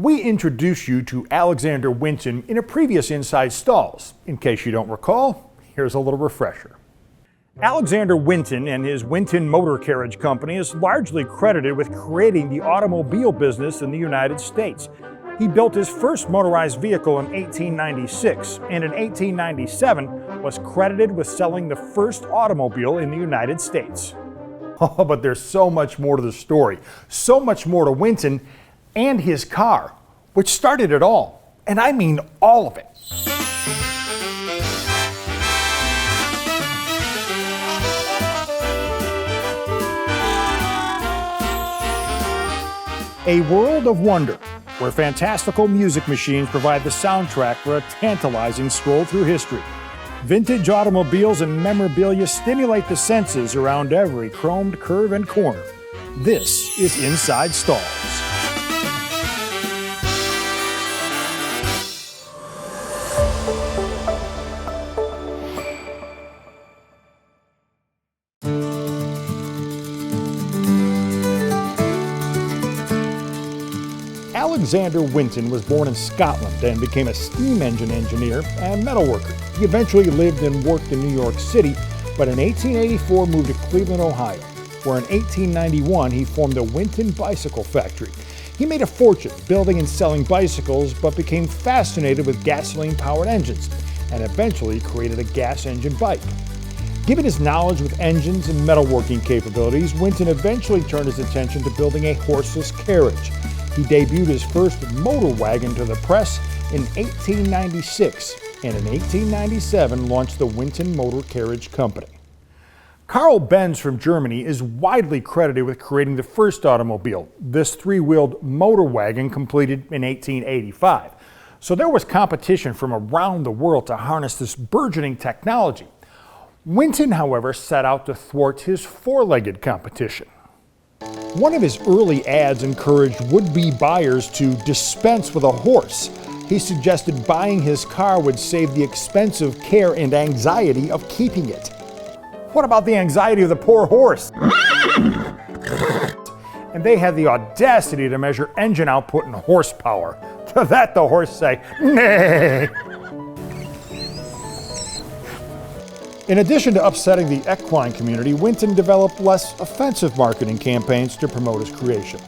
We introduced you to Alexander Winton in a previous Inside Stahls. In case you don't recall, here's a little refresher. Alexander Winton and his Winton Motor Carriage Company is largely credited with creating the automobile business in the United States. He built his first motorized vehicle in 1896 and in 1897 was credited with selling the first automobile in the United States. Oh, but there's so much more to the story, so much more to Winton and his car, which started it all, and I mean all of it. A world of wonder, where fantastical music machines provide the soundtrack for a tantalizing stroll through history. Vintage automobiles and memorabilia stimulate the senses around every chromed curve and corner. This is Inside Stahls. Alexander Winton was born in Scotland and became a steam engine engineer and metalworker. He eventually lived and worked in New York City, but in 1884 moved to Cleveland, Ohio, where in 1891 he formed the Winton Bicycle Factory. He made a fortune building and selling bicycles, but became fascinated with gasoline-powered engines and eventually created a gas engine bike. Given his knowledge with engines and metalworking capabilities, Winton eventually turned his attention to building a horseless carriage. He debuted his first motor wagon to the press in 1896 and in 1897 launched the Winton Motor Carriage Company. Karl Benz from Germany is widely credited with creating the first automobile, this three-wheeled motor wagon completed in 1885. So there was competition from around the world to harness this burgeoning technology. Winton, however, set out to thwart his four-legged competition. One of his early ads encouraged would-be buyers to dispense with a horse. He suggested buying his car would save the expensive care and anxiety of keeping it. What about the anxiety of the poor horse? And they had the audacity to measure engine output in horsepower. To that the horse say, "Nay." In addition to upsetting the equine community, Winton developed less offensive marketing campaigns to promote his creation.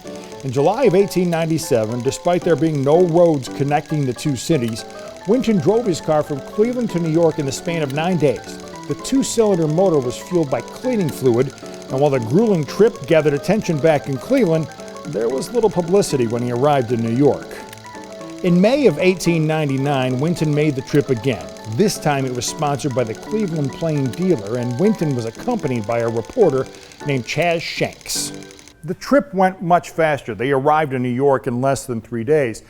In July of 1897, despite there being no roads connecting the two cities, Winton drove his car from Cleveland to New York in the span of 9 days. The two-cylinder motor was fueled by cleaning fluid, and while the grueling trip gathered attention back in Cleveland, there was little publicity when he arrived in New York. In May of 1899, Winton made the trip again. This time it was sponsored by the Cleveland Plain Dealer, and Winton was accompanied by a reporter named Chaz Shanks. The trip went much faster. They arrived in New York in less than 3 days.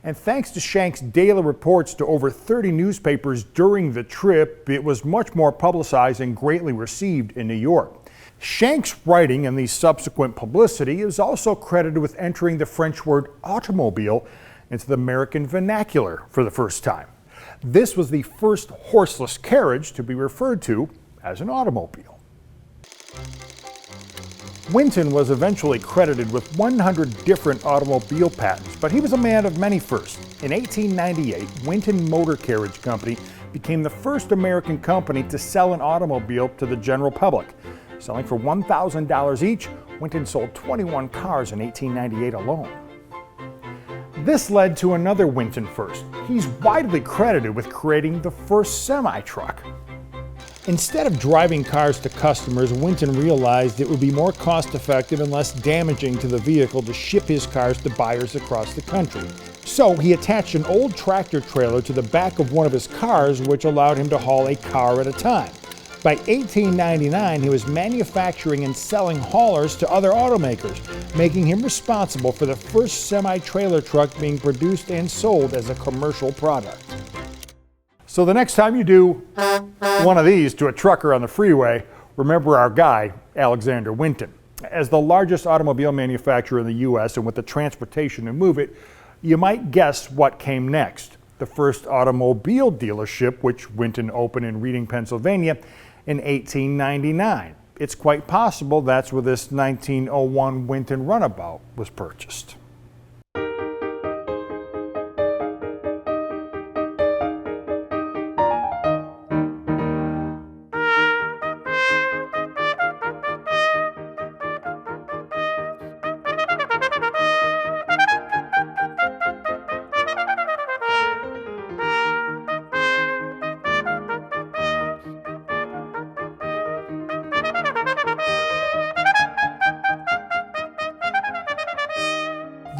And thanks to Shanks' daily reports to over 30 newspapers during the trip, it was much more publicized and greatly received in New York. Shanks' writing and the subsequent publicity is also credited with entering the French word automobile into the American vernacular for the first time. This was the first horseless carriage to be referred to as an automobile. Winton was eventually credited with 100 different automobile patents, but he was a man of many firsts. In 1898, Winton Motor Carriage Company became the first American company to sell an automobile to the general public. Selling for $1,000 each, Winton sold 21 cars in 1898 alone. This led to another Winton first. He's widely credited with creating the first semi-truck. Instead of driving cars to customers, Winton realized it would be more cost-effective and less damaging to the vehicle to ship his cars to buyers across the country. So he attached an old tractor trailer to the back of one of his cars, which allowed him to haul a car at a time. By 1899, he was manufacturing and selling haulers to other automakers, making him responsible for the first semi-trailer truck being produced and sold as a commercial product. So the next time you do one of these to a trucker on the freeway, remember our guy, Alexander Winton. As the largest automobile manufacturer in the U.S. and with the transportation to move it, you might guess what came next. The first automobile dealership, which Winton opened in Reading, Pennsylvania, in 1899. It's quite possible that's where this 1901 Winton Runabout was purchased.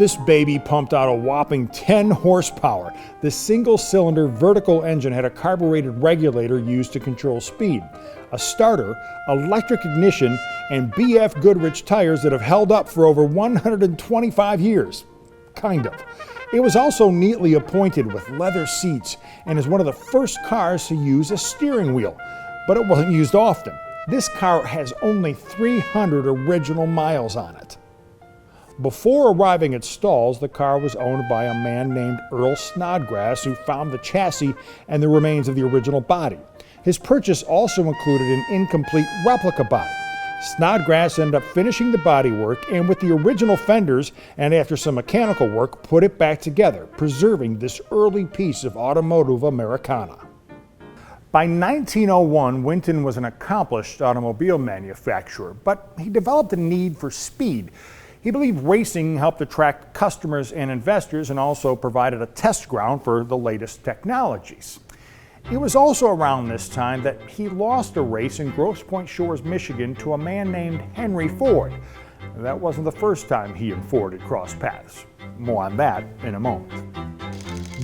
This baby pumped out a whopping 10 horsepower. The single-cylinder vertical engine had a carbureted regulator used to control speed, a starter, electric ignition, and BF Goodrich tires that have held up for over 125 years. Kind of. It was also neatly appointed with leather seats and is one of the first cars to use a steering wheel, but it wasn't used often. This car has only 300 original miles on it. Before arriving at Stahls, the car was owned by a man named Earl Snodgrass, who found the chassis and the remains of the original body. His purchase also included an incomplete replica body. Snodgrass ended up finishing the bodywork and with the original fenders, and after some mechanical work, put it back together, preserving this early piece of automotive Americana. By 1901, Winton was an accomplished automobile manufacturer, but he developed a need for speed. He believed racing helped attract customers and investors and also provided a test ground for the latest technologies. It was also around this time that he lost a race in Grosse Pointe Shores, Michigan to a man named Henry Ford. That wasn't the first time he and Ford had crossed paths. More on that in a moment.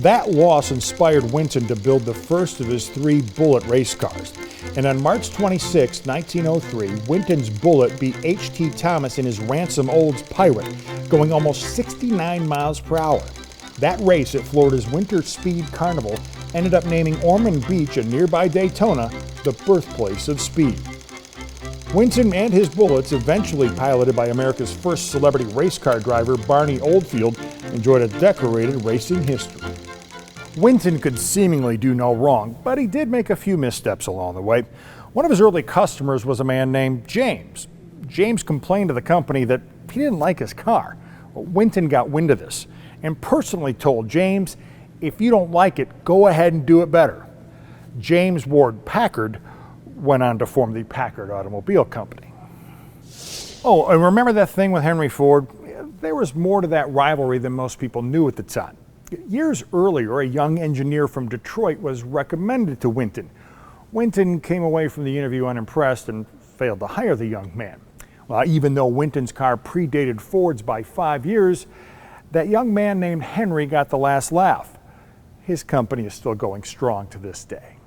That loss inspired Winton to build the first of his 3 Bullitt race cars. And on March 26, 1903, Winton's Bullitt beat H.T. Thomas in his Ransom Olds Pirate, going almost 69 miles per hour. That race at Florida's Winter Speed Carnival ended up naming Ormond Beach, a nearby Daytona, the birthplace of speed. Winton and his Bullitts, eventually piloted by America's first celebrity race car driver, Barney Oldfield, enjoyed a decorated racing history. Winton could seemingly do no wrong, but he did make a few missteps along the way. One of his early customers was a man named James. James complained to the company that he didn't like his car. Winton got wind of this and personally told James, "If you don't like it, go ahead and do it better." James Ward Packard went on to form the Packard Automobile Company. Oh, and remember that thing with Henry Ford? There was more to that rivalry than most people knew at the time. Years earlier, a young engineer from Detroit was recommended to Winton. Winton came away from the interview unimpressed and failed to hire the young man. Well, even though Winton's car predated Ford's by 5 years, that young man named Henry got the last laugh. His company is still going strong to this day.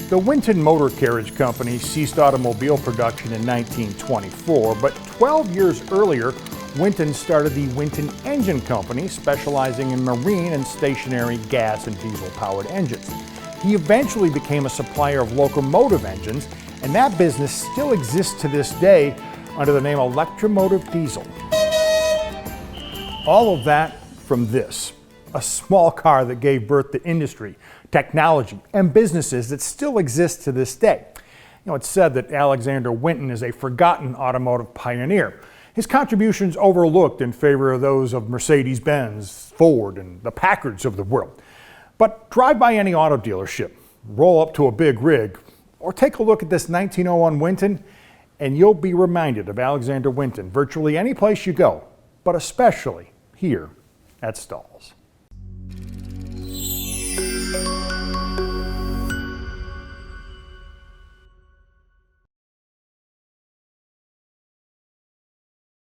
The Winton Motor Carriage Company ceased automobile production in 1924, but 12 years earlier, Winton started the Winton Engine Company, specializing in marine and stationary gas and diesel-powered engines. He eventually became a supplier of locomotive engines, and that business still exists to this day under the name Electromotive Diesel. All of that from this, a small car that gave birth to industry, technology, and businesses that still exist to this day. You know, it's said that Alexander Winton is a forgotten automotive pioneer. His contributions overlooked in favor of those of Mercedes-Benz, Ford, and the Packards of the world. But drive by any auto dealership, roll up to a big rig, or take a look at this 1901 Winton, and you'll be reminded of Alexander Winton virtually any place you go, but especially here at Stahls.